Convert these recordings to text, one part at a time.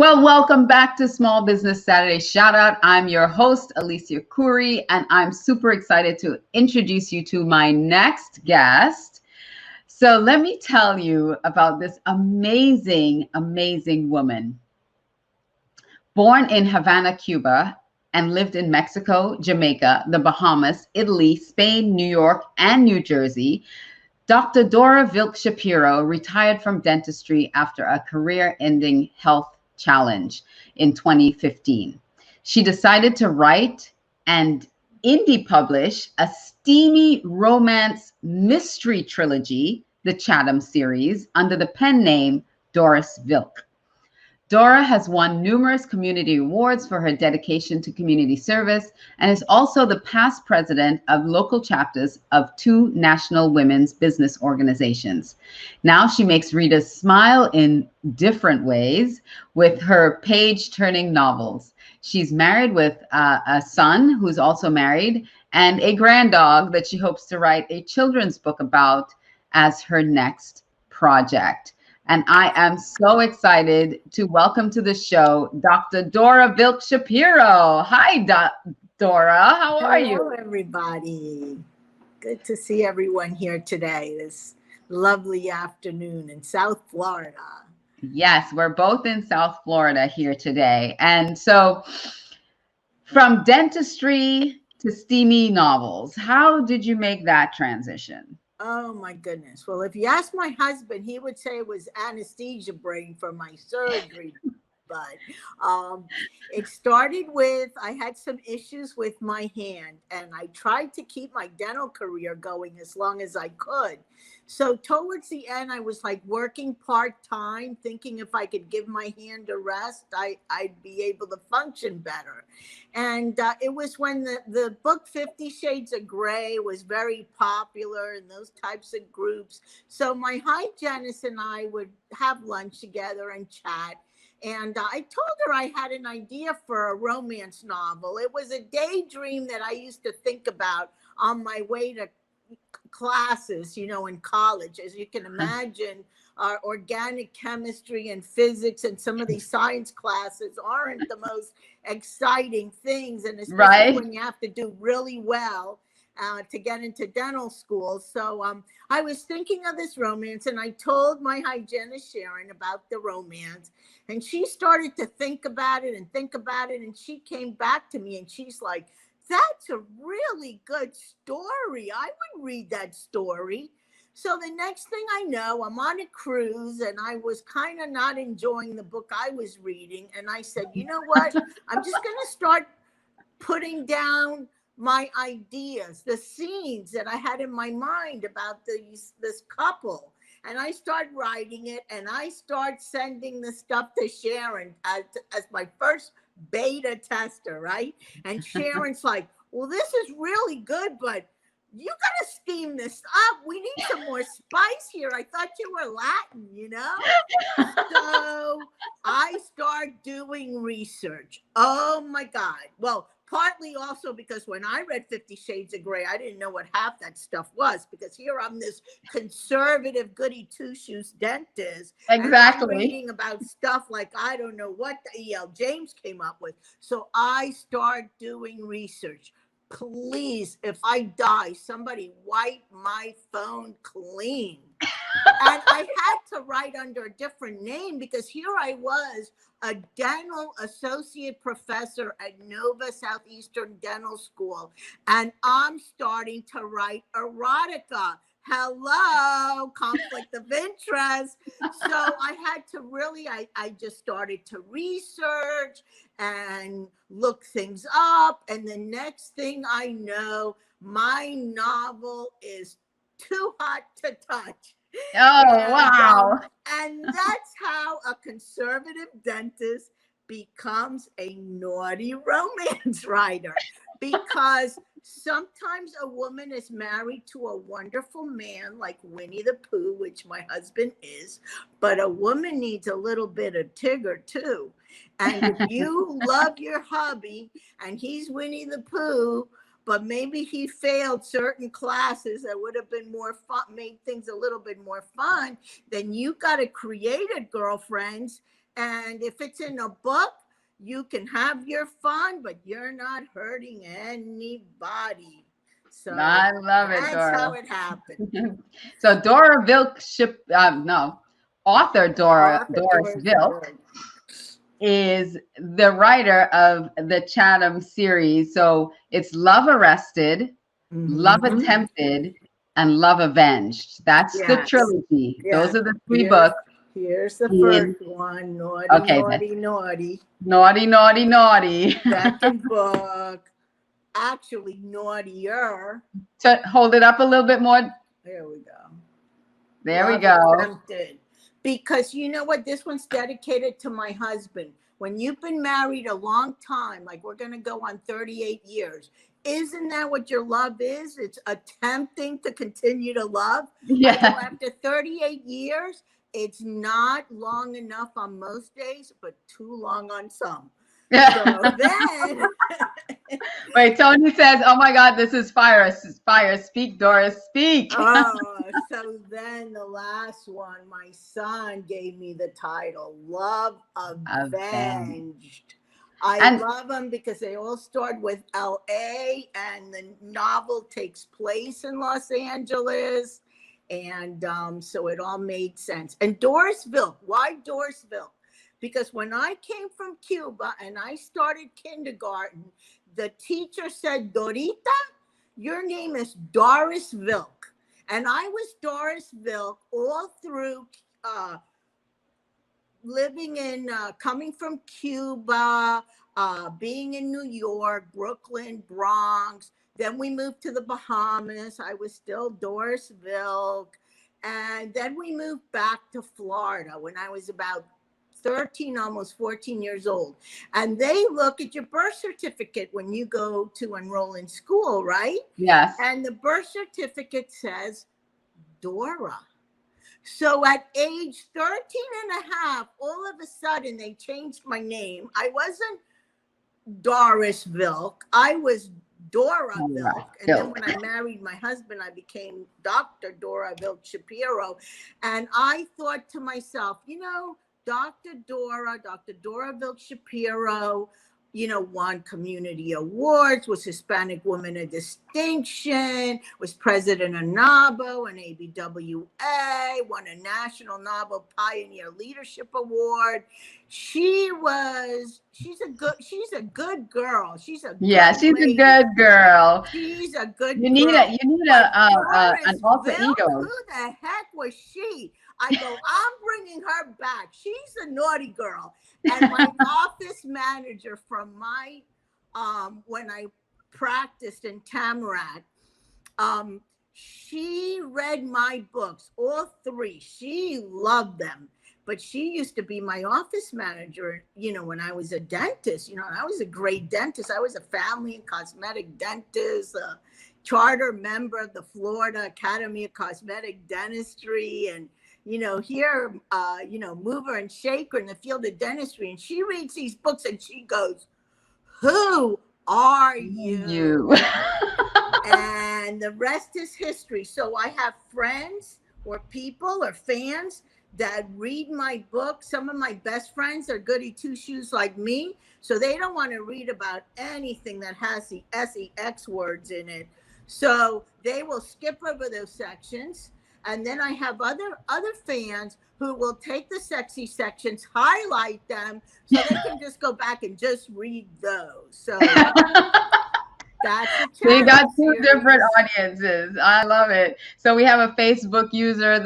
Well, welcome back to Small Business Saturday Shout Out. I'm your host, Alicia Couri, and I'm super excited to introduce you to my next guest. So let me tell you about this amazing, amazing woman. Born in Havana, Cuba, and lived in Mexico, Jamaica, the Bahamas, Italy, Spain, New York, and New Jersey, Dr. Dora Vilk Shapiro retired from dentistry after a career-ending health challenge in 2015. She decided to write and indie publish a steamy romance mystery trilogy, the Chatham series, under the pen name Doris Vilk. Dora has won numerous community awards for her dedication to community service and is also the past president of local chapters of 2 national women's business organizations. Now she makes readers smile in different ways with her page-turning novels. She's married with a son who's also married and a granddog that she hopes to write a children's book about as her next project. And I am so excited to welcome to the show Dr. Dora Vilk Shapiro. Hi, Dora. How are you? Hello, everybody. Good to see everyone here today, this lovely afternoon in South Florida. Yes, we're both in South Florida here today. And so from dentistry to steamy novels, how did you make that transition? Oh my goodness. Well, if you ask my husband, he would say it was anesthesia brain from my surgery. But it started with, I had some issues with my hand, and I tried to keep my dental career going as long as I could. So towards the end, I was like working part-time, thinking if I could give my hand a rest, I'd be able to function better. And it was when the book 50 Shades of Grey was very popular in those types of groups. So my hygienist and I would have lunch together and chat. And I told her I had an idea for a romance novel. It was a daydream that I used to think about on my way to classes, in college. As you can imagine, our organic chemistry and physics and some of these science classes aren't the most exciting things. And especially when you have to do really well to get into dental school. So I was thinking of this romance, and I told my hygienist Sharon about the romance, and she started to think about it. And she came back to me and she's like, "That's a really good story. I would read that story." So the next thing I know, I'm on a cruise, and I was kind of not enjoying the book I was reading. And I said, you know what? I'm just going to start putting down my ideas, the scenes that I had in my mind about this couple. And I start writing it, and I start sending the stuff to Sharon as my first beta tester, right? And Sharon's like, "Well, this is really good, but you got to steam this up. We need some more spice here. I thought you were Latin, So I start doing research. Oh my God. Well, partly also because when I read 50 Shades of Grey, I didn't know what half that stuff was, because here I'm this conservative goody two-shoes dentist. Exactly. And I'm reading about stuff like I don't know what the E.L. James came up with. So I start doing research. Please, if I die, somebody wipe my phone clean. And I had to write under a different name, because here I was, a dental associate professor at Nova Southeastern Dental School, and I'm starting to write erotica. Hello, conflict of interest. So I had to really, I just started to research and look things up. And the next thing I know, my novel is too hot to touch. Oh, wow. And that's how a conservative dentist becomes a naughty romance writer, because sometimes a woman is married to a wonderful man like Winnie the Pooh, which my husband is, but a woman needs a little bit of Tigger too. And if you love your hubby and he's Winnie the Pooh, but maybe he failed certain classes that would have been more fun, made things a little bit more fun, then you got to create it, girlfriends. And if it's in a book, you can have your fun, but you're not hurting anybody. So I love it, that's how Dora. it happened. So Dora Vilk no, author Arthur Doris Doris Vilk Bird. is the writer of the Chatham series. So it's Love Arrested, Love Mhm. Attempted, and Love Avenged. That's the Yes. trilogy. Yeah. Those are the three Here's books. here's the In, first one. Naughty, okay, then. naughty, naughty. Naughty, naughty, naughty. Second book, actually naughtier. So hold it up a little bit more. There we go. There we Love go. Attempted. Because you know what? This one's dedicated to my husband. When you've been married a long time, like we're going to go on 38 years, isn't that what your love is? It's attempting to continue to love. I go, Yeah. after 38 years, it's not long enough on most days, but too long on some. So then Wait, Tony says, "Oh my God, this is fire! Fire! Speak, Doris, speak." So then the last one, my son gave me the title Love Avenged. Avenged. I And love them because they all start with LA and the novel takes place in Los Angeles. And so it all made sense. And Dorisville, why Dorisville? Because when I came from Cuba and I started kindergarten, the teacher said, Dorita, your name is Doris Vilk. And I was Doris Vilk all through living in, coming from Cuba, being in New York, Brooklyn, Bronx. Then we moved to the Bahamas. I was still Doris Vilk. And then we moved back to Florida when I was about 13, almost 14 years old. And they look at your birth certificate when you go to enroll in school, right? yes, And the birth certificate says Dora. So at age 13 and a half, all of a sudden they changed my name. I wasn't Doris Vilk. I was Dora Vilk. And then when I married my husband, I became Dr. Dora Vilk Shapiro. And I thought to myself, you know, Dr. Dora Vilk Shapiro, you know, won community awards, was Hispanic Woman of Distinction, was president of NABO and ABWA, won a National NABO Pioneer Leadership Award. She's a good girl. She's a yeah, good she's a lady. good girl. She's a good You need girl. an Doris alter Vilk, ego. who the heck was she? I go, I'm bringing her back. She's a naughty girl. And my office manager from my, when I practiced in Tamarack, she read my books, all three. She loved them. But she used to be my office manager, you know, when I was a dentist, you know, and I was a great dentist. I was a family and cosmetic dentist, a charter member of the Florida Academy of Cosmetic Dentistry. And, you know, here, you know, mover and shaker in the field of dentistry. And she reads these books and she goes, who are you? And the rest is history. So I have friends or people or fans that read my book. Some of my best friends are goody two shoes like me. So they don't want to read about anything that has the sex words in it. So they will skip over those sections. And then I have other fans who will take the sexy sections, highlight them, so they can just go back and just read those. So that's a So you got two series. different audiences. I love it. So we have a Facebook user.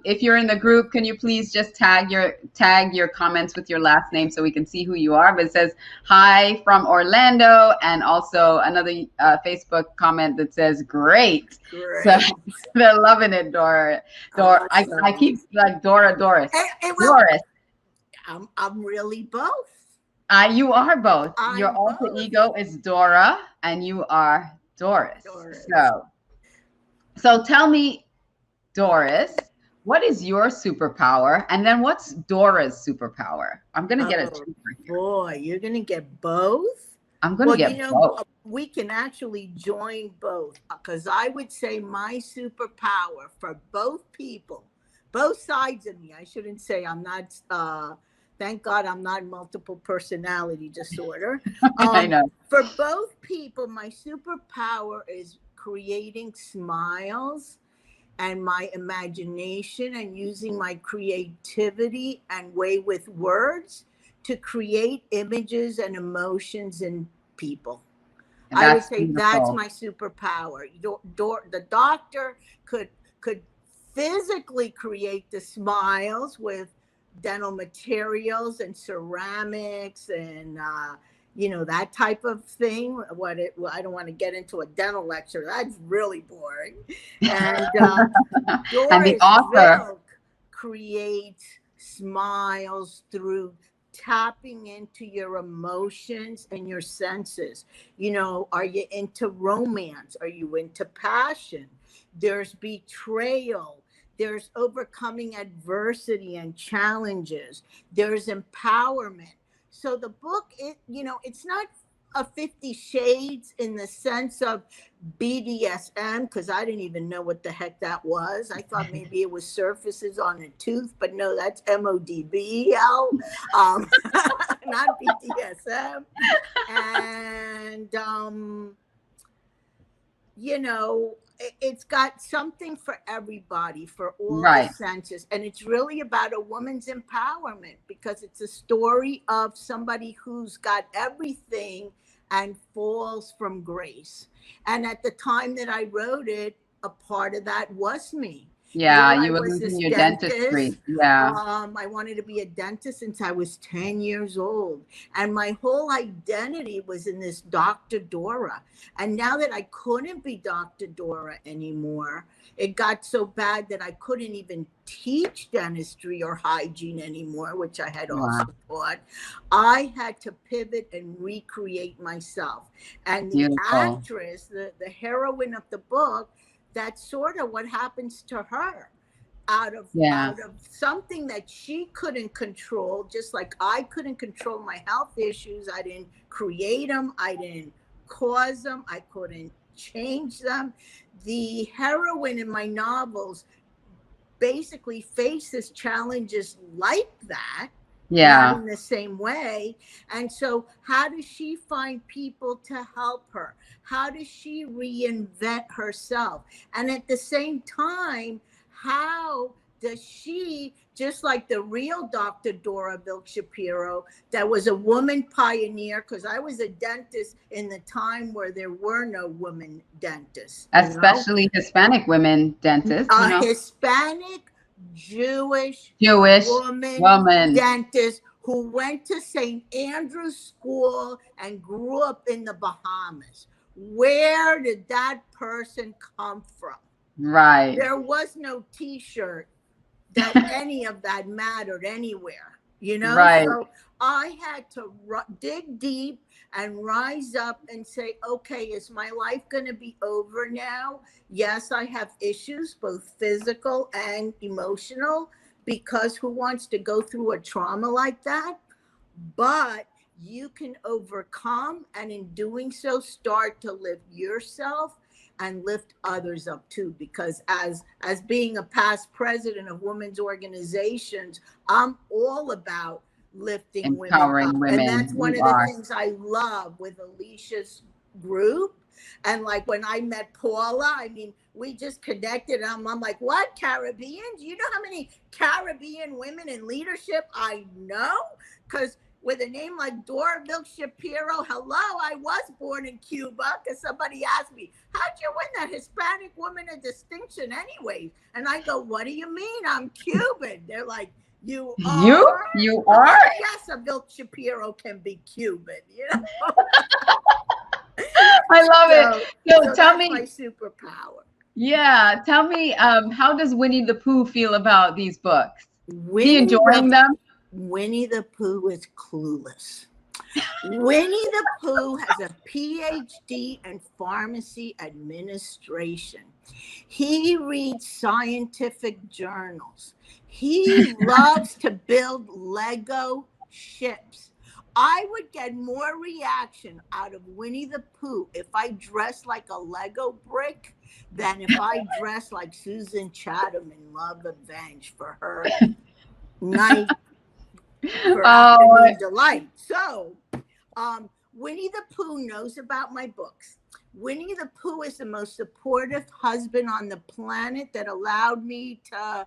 If you're in the group, can you please just tag your comments with your last name so we can see who you are? But it says hi from Orlando, and also another Facebook comment that says great. So they're loving it, Dora. Awesome. I keep like Doris. Doris. I'm really both. You are both. Your alter ego is Dora, and you are Doris. So tell me, Doris, what is your superpower, and then what's Dora's superpower? I'm gonna get it. Boy, you're gonna get both. I'm gonna get both. We can actually join both, because I would say my superpower for both people, both sides of me. I shouldn't say I'm not Thank God I'm not multiple personality disorder. I know. For both people, my superpower is creating smiles and my imagination and using my creativity and way with words to create images and emotions in people. I would That's say that's beautiful. my superpower. The doctor could physically create the smiles with dental materials and ceramics and that type of thing. Well, I don't want to get into a dental lecture. That's really boring. And And the Doris author. Vilk creates smiles through tapping into your emotions and your senses. Are you into romance? Are you into passion? There's betrayal. There's overcoming adversity and challenges. There's empowerment. So the book, it's not a 50 shades in the sense of BDSM, because I didn't even know what the heck that was. I thought maybe it was surfaces on a tooth, but no, that's MODBEL, not BDSM. And, it's got something for everybody, for all the Right. senses. And it's really about a woman's empowerment, because it's a story of somebody who's got everything and falls from grace. And at the time that I wrote it, a part of that was me. Yeah, Here I you were was losing this your dentist. dentistry. Yeah. I wanted to be a dentist since I was 10 years old. And my whole identity was in this Dr. Dora. And now that I couldn't be Dr. Dora anymore, it got so bad that I couldn't even teach dentistry or hygiene anymore, which I had Wow. also taught. I had to pivot and recreate myself. And the Beautiful. actress, the heroine of the book, that's sort of what happens to her. Yeah. Out of something that she couldn't control, just like I couldn't control my health issues. I didn't create them, I didn't cause them, I couldn't change them. The heroine in my novels basically faces challenges like that, not Yeah. in the same way. And so how does she find people to help her? How does she reinvent herself? And at the same time, how does she, just like the real Dr. Dora Vilk Shapiro, that was a woman pioneer, because I was a dentist in the time where there were no women dentists, Especially Hispanic women dentists, a Hispanic Jewish Jewish woman woman. dentist who went to St. Andrew's School and grew up in the Bahamas. Where did that person come from? Right. There was no T-shirt that any of that mattered anywhere, Right. So I had to dig deep and rise up and say, okay, is my life going to be over now? Yes, I have issues, both physical and emotional, because who wants to go through a trauma like that? But you can overcome, and in doing so, start to lift yourself and lift others up too. Because as being a past president of women's organizations, I'm all about lifting women Empowering up. And women. that's one You of the are. things I love with Alicia's group. And like when I met Paula, I mean, we just connected. I'm like, what, Caribbean? Do you know how many Caribbean women in leadership I know? Because with a name like Dora Vilk Shapiro, hello, I was born in Cuba, because somebody asked me, how'd you win that Hispanic woman of distinction anyways? And I go, what do you mean? I'm Cuban. They're like, you are? You I'm are? like, yes, a Vilk Shapiro can be Cuban, I love it. So So tell that's my me, superpower. yeah, tell me, how does Winnie the Pooh feel about these books? Is he Winnie enjoying the them? Winnie the Pooh is clueless. Winnie the Pooh has a PhD in pharmacy administration. He reads scientific journals. He loves to build Lego ships. I would get more reaction out of Winnie the Pooh if I dressed like a Lego brick than if I dressed like Susan Chatham in Love Revenge for her night for Oh, afternoon delight. So, Winnie the Pooh knows about my books. Winnie the Pooh is the most supportive husband on the planet that allowed me to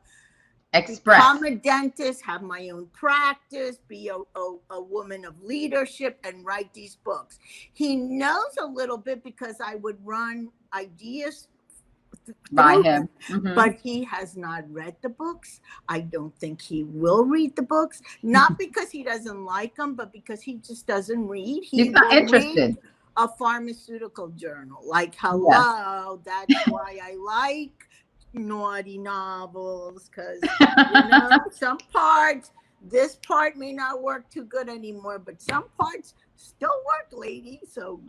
express. become a dentist, have my own practice, be a woman of leadership, and write these books. He knows a little bit because I would run ideas By through him. him, Hmm. but he has not read the books. I don't think he will read the books, not because he doesn't like them, but because he just doesn't read. He's He not will read interested. a pharmaceutical journal, like, Yes. hello, that's why I like naughty novels, because, some parts, this part may not work too good anymore, but some parts still work, lady. So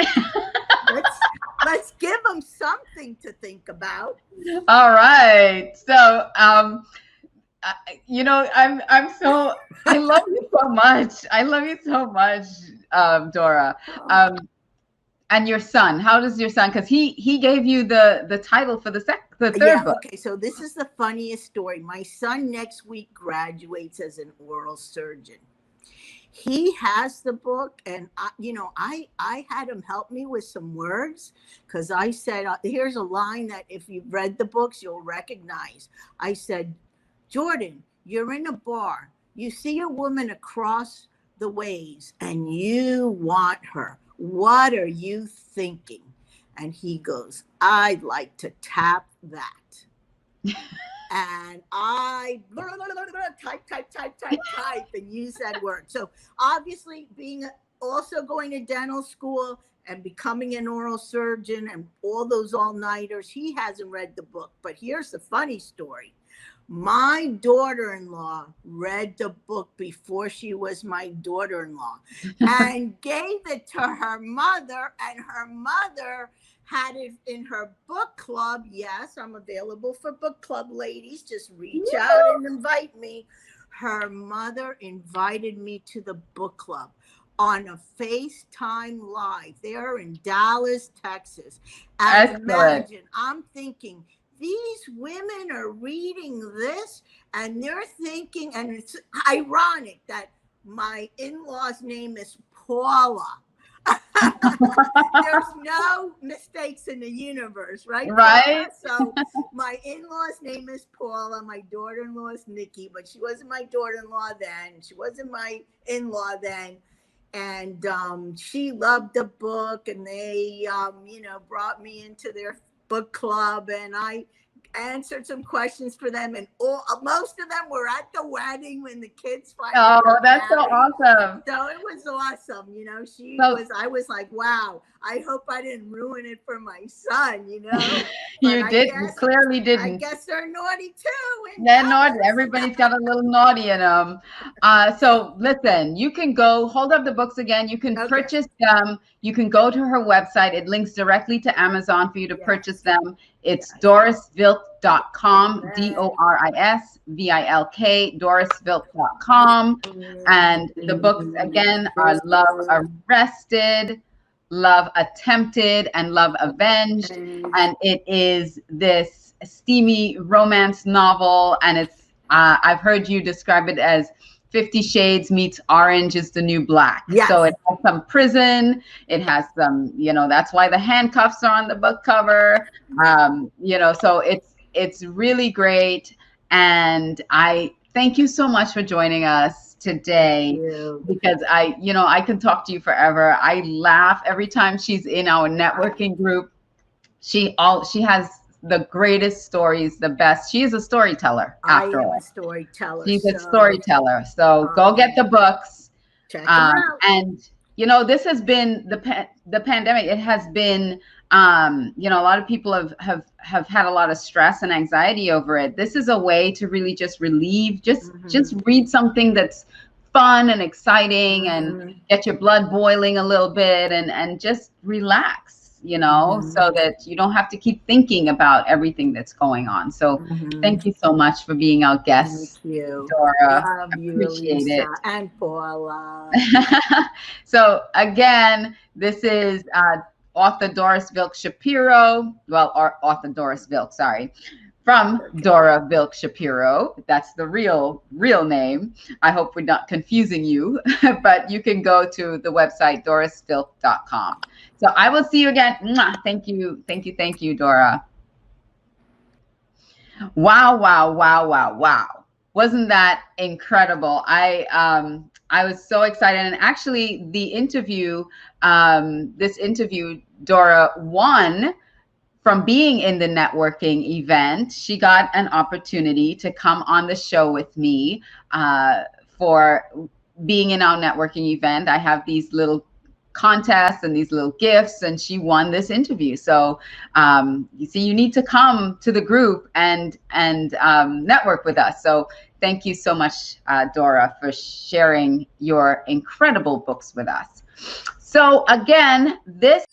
let's give them something to think about. All right. So, I'm so, I love you so much. I love you so much, Dora. And your son, how does your son, because he gave you the title for the Yeah, third book. okay. So this is the funniest story. My son next week graduates as an oral surgeon. He has the book, and I had him help me with some words, because I said, here's a line that if you've read the books you'll recognize. I said, Jordan, you're in a bar, you see a woman across the ways and you want her. What are you thinking? And he goes, I'd like to tap that. And I type and use that word. So obviously, also going to dental school and becoming an oral surgeon and all those all-nighters, he hasn't read the book. But here's the funny story. My daughter-in-law read the book before she was my daughter-in-law and gave it to her mother, and her mother had it in her book club. Yes, I'm available for book club, ladies. Just reach out and invite me. Her mother invited me to the book club on a FaceTime live. They're in Dallas, Texas. And Excellent. imagine, I'm thinking, these women are reading this and they're thinking, and it's ironic that my in-law's name is Paula. There's no mistakes in the universe, right, Right? Paula? So my in-law's name is Paula. My daughter-in-law is Nikki, but she wasn't my daughter-in-law then. She wasn't my in-law then. And she loved the book, and they, brought me into their book club, and I answered some questions for them, and most of them were at the wedding when the kids finally Oh, got that's so married. awesome. So it was awesome. So I was like, wow, I hope I didn't ruin it for my son, but you did, you clearly I didn't. guess they're naughty too in They're naughty. Dallas. Everybody's got a little naughty in them. So listen, you can go hold up the books again. You can Okay. purchase them. You can go to her website. It links directly to Amazon for you to purchase Yes. them. It's Yes. dorisvilk.com, DORISVILK, dorisvilk.com. And the books again are Love Arrested, Love Attempted, and Love Avenged. And it is this steamy romance novel, and it's I've heard you describe it as 50 Shades meets Orange is the New Black. Yes. So it has some prison, it has some, that's why the handcuffs are on the book cover. So it's really great. And I thank you so much for joining us today, because I can talk to you forever. I laugh every time she's in our networking group. She has the greatest stories, the best. She is a storyteller, after all. I am a storyteller. She's a storyteller. So go get the books. Check them out. And this has been the pandemic. It has been a lot of people have had a lot of stress and anxiety over it. This is a way to really just relieve, just read something that's fun and exciting and get your blood boiling a little bit and just relax, so that you don't have to keep thinking about everything that's going on. So thank you so much for being our guest. Thank you, Dora. love you, Appreciate Alicia, it. and Paula. So again, this is author Doris Vilk Shapiro. Well, author Doris Vilk, sorry. from Okay. Dora Vilk Shapiro. That's the real name. I hope we're not confusing you, but you can go to the website dorasvilk.com. So I will see you again. Thank you, Dora. Wow, wow, wow, wow, wow. Wasn't that incredible? I was so excited. And actually the interview, this interview, Dora won from being in the networking event. She got an opportunity to come on the show with me for being in our networking event. I have these little contests and these little gifts, and she won this interview. So you see, you need to come to the group and network with us. So thank you so much, Dora, for sharing your incredible books with us. So again, this